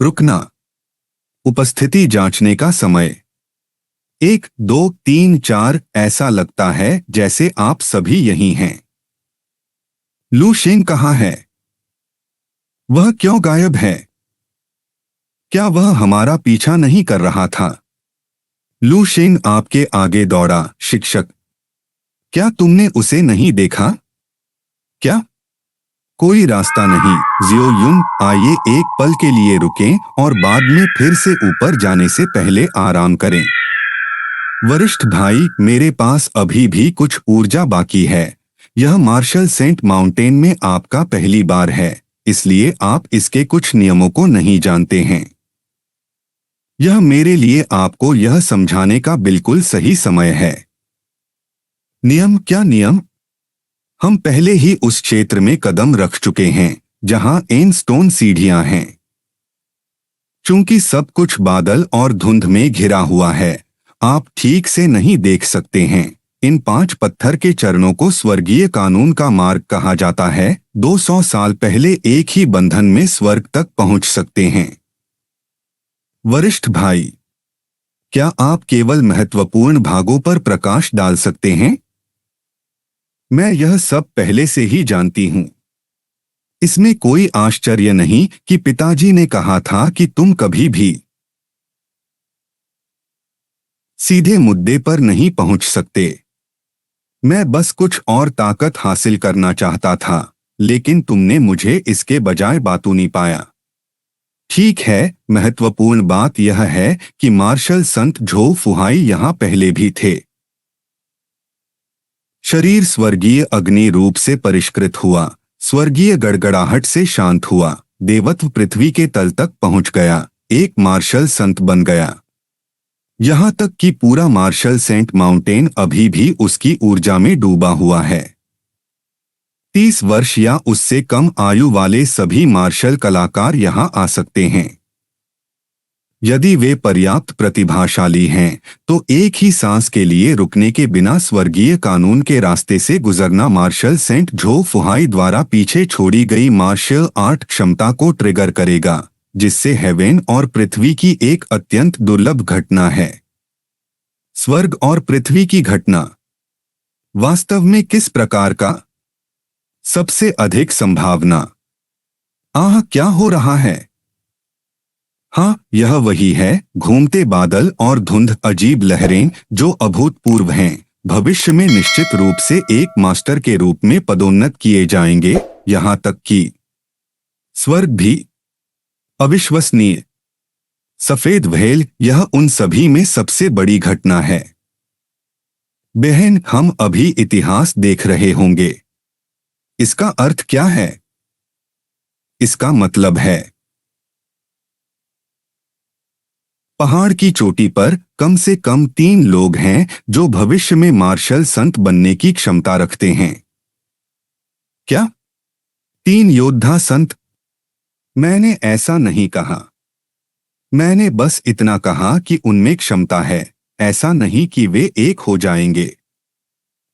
रुकना। उपस्थिति जांचने का समय। 1, 2, 3, 4 ऐसा लगता है जैसे आप सभी यहीं हैं। लू शेंग कहाँ है? वह क्यों गायब है? क्या वह हमारा पीछा नहीं कर रहा था? लू शेंग आपके आगे दौड़ा। शिक्षक, क्या तुमने उसे नहीं देखा? क्या? कोई रास्ता नहीं। जियो युन, आइए एक पल के लिए रुकें और बाद में फिर से ऊपर जाने से पहले आराम करें। वरिष्ठ भाई, मेरे पास अभी भी कुछ ऊर्जा बाकी है। यह मार्शल सेंट माउंटेन में आपका पहली बार है, इसलिए आप इसके कुछ नियमों को नहीं जानते हैं। यह मेरे लिए आपको यह समझाने का बिल्कुल सही समय है। नियम? क्या नियम? हम पहले ही उस क्षेत्र में कदम रख चुके हैं जहां एन स्टोन सीढ़ियां हैं। चूंकि सब कुछ बादल और धुंध में घिरा हुआ है, आप ठीक से नहीं देख सकते हैं। इन 5 पत्थर के चरणों को स्वर्गीय कानून का मार्ग कहा जाता है। 200 साल पहले एक ही बंधन में स्वर्ग तक पहुंच सकते हैं। वरिष्ठ भाई, क्या आप केवल महत्वपूर्ण भागों पर प्रकाश डाल सकते हैं? मैं यह सब पहले से ही जानती हूं। इसमें कोई आश्चर्य नहीं कि पिताजी ने कहा था कि तुम कभी भी सीधे मुद्दे पर नहीं पहुंच सकते। मैं बस कुछ और ताकत हासिल करना चाहता था, लेकिन तुमने मुझे इसके बजाय बातूनी पाया। ठीक है, महत्वपूर्ण बात यह है कि मार्शल संत झो फुहाई यहां पहले भी थे। शरीर स्वर्गीय अग्नि रूप से परिष्कृत हुआ, स्वर्गीय गड़गड़ाहट से शांत हुआ, देवत्व पृथ्वी के तल तक पहुंच गया, एक मार्शल संत बन गया। यहां तक कि पूरा मार्शल सेंट माउंटेन अभी भी उसकी ऊर्जा में डूबा हुआ है। 30 वर्ष या उससे कम आयु वाले सभी मार्शल कलाकार यहां आ सकते हैं। यदि वे पर्याप्त प्रतिभाशाली हैं, तो एक ही सांस के लिए रुकने के बिना स्वर्गीय कानून के रास्ते से गुजरना मार्शल सेंट झो फुहाई द्वारा पीछे छोड़ी गई मार्शल आर्ट क्षमता को ट्रिगर करेगा, जिससे हेवेन और पृथ्वी की एक अत्यंत दुर्लभ घटना है। स्वर्ग और पृथ्वी की घटना वास्तव में किस प्रकार का? सबसे अधिक संभावना। क्या हो रहा है? हाँ, यह वही है, घूमते बादल और धुंध, अजीब लहरें जो अभूतपूर्व हैं, भविष्य में निश्चित रूप से एक मास्टर के रूप में पदोन्नत किए जाएंगे, यहां तक कि स्वर्ग भी। अविश्वसनीय। सफेद व्हेल, यह उन सभी में सबसे बड़ी घटना है। बहन, हम अभी इतिहास देख रहे होंगे। इसका अर्थ क्या है? इसका मतलब है पहाड़ की चोटी पर कम से कम 3 लोग हैं जो भविष्य में मार्शल संत बनने की क्षमता रखते हैं। क्या? 3 योद्धा संत? मैंने ऐसा नहीं कहा। मैंने बस इतना कहा कि उनमें क्षमता है, ऐसा नहीं कि वे एक हो जाएंगे।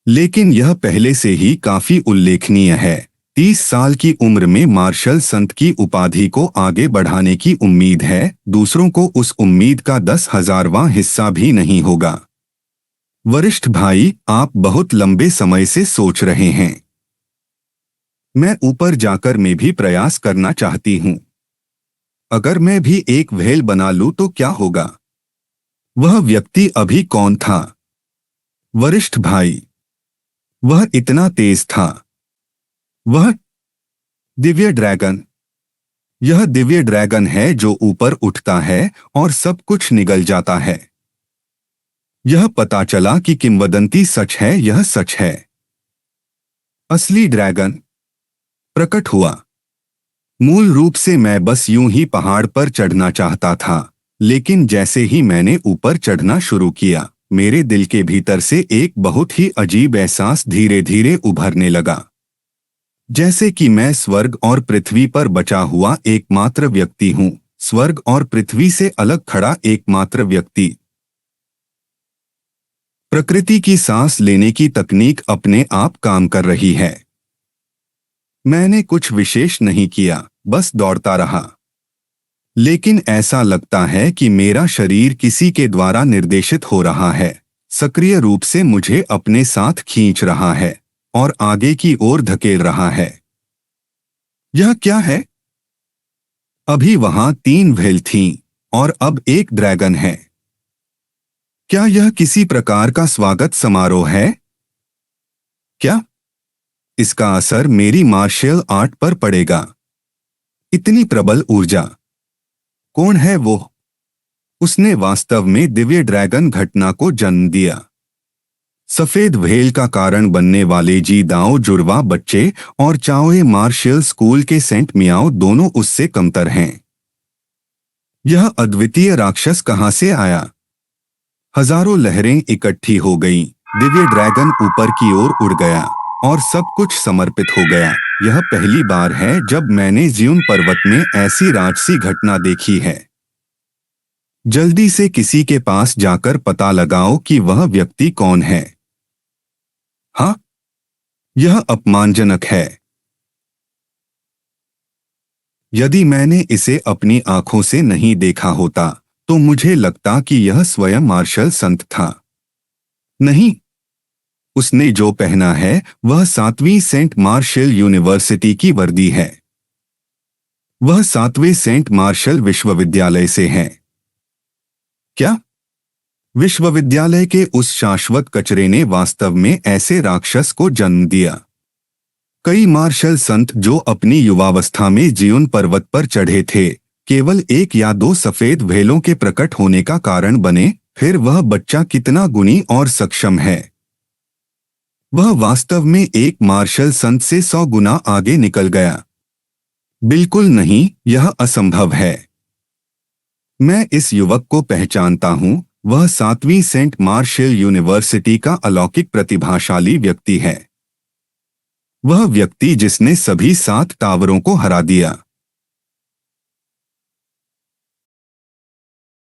लेकिन यह पहले से ही काफी उल्लेखनीय है। 30 साल की उम्र में मार्शल संत की उपाधि को आगे बढ़ाने की उम्मीद है, दूसरों को उस उम्मीद का 10,000वां हिस्सा भी नहीं होगा। वरिष्ठ भाई, आप बहुत लंबे समय से सोच रहे हैं। मैं ऊपर जाकर मैं भी प्रयास करना चाहती हूँ। अगर मैं भी एक व्हेल बना लूं तो क्या होगा? वह व्यक्ति अभी कौन था? वरिष्ठ भाई, वह इतना तेज था। वह दिव्य ड्रैगन। यह दिव्य ड्रैगन है जो ऊपर उठता है और सब कुछ निगल जाता है। यह पता चला कि किंवदंती सच है, यह सच है। असली ड्रैगन प्रकट हुआ। मूल रूप से मैं बस यूं ही पहाड़ पर चढ़ना चाहता था, लेकिन जैसे ही मैंने ऊपर चढ़ना शुरू किया, मेरे दिल के भीतर से एक बहुत ही अजीब एहसास धीरे धीरे उभरने लगा। जैसे कि मैं स्वर्ग और पृथ्वी पर बचा हुआ एकमात्र व्यक्ति हूं, स्वर्ग और पृथ्वी से अलग खड़ा एकमात्र व्यक्ति। प्रकृति की सांस लेने की तकनीक अपने आप काम कर रही है। मैंने कुछ विशेष नहीं किया, बस दौड़ता रहा। लेकिन ऐसा लगता है कि मेरा शरीर किसी के द्वारा निर्देशित हो रहा है, सक्रिय रूप से मुझे अपने साथ खींच रहा है और आगे की ओर धकेल रहा है। यह क्या है? अभी वहां 3 व्हेल थीं और अब एक ड्रैगन है। क्या यह किसी प्रकार का स्वागत समारोह है? क्या इसका असर मेरी मार्शल आर्ट पर पड़ेगा? इतनी प्रबल ऊर्जा। कौन है वो? उसने वास्तव में दिव्य ड्रैगन घटना को जन्म दिया। सफेद व्हेल का कारण बनने वाले जी दाओ जुड़वा बच्चे और चाओए मार्शल स्कूल के सेंट मियाओ दोनों उससे कमतर हैं। यह अद्वितीय राक्षस कहां से आया? हजारों लहरें इकट्ठी हो गईं, दिव्य ड्रैगन ऊपर की ओर उड़ गया और सब कुछ समर्पित हो गया। यह पहली बार है जब मैंने ज्यून पर्वत में ऐसी राजसी घटना देखी है। जल्दी से किसी के पास जाकर पता लगाओ कि वह व्यक्ति कौन है। हाँ, यह अपमानजनक है। यदि मैंने इसे अपनी आंखों से नहीं देखा होता तो मुझे लगता कि यह स्वयं मार्शल संत था। नहीं, उसने जो पहना है वह 7वीं सेंट मार्शल यूनिवर्सिटी की वर्दी है। वह 7वें सेंट मार्शल विश्वविद्यालय से है। क्या विश्वविद्यालय के उस शाश्वत कचरे ने वास्तव में ऐसे राक्षस को जन्म दिया? कई मार्शल संत जो अपनी युवावस्था में जियुन पर्वत पर चढ़े थे केवल 1 या 2 सफेद व्हेलों के प्रकट होने का कारण बने। फिर वह बच्चा कितना गुणी और सक्षम है। वह वास्तव में एक मार्शल संत से 100 गुना आगे निकल गया। बिल्कुल नहीं, यह असंभव है। मैं इस युवक को पहचानता हूं, वह 7वीं सेंट मार्शल यूनिवर्सिटी का अलौकिक प्रतिभाशाली व्यक्ति है। वह व्यक्ति जिसने सभी 7 टावरों को हरा दिया।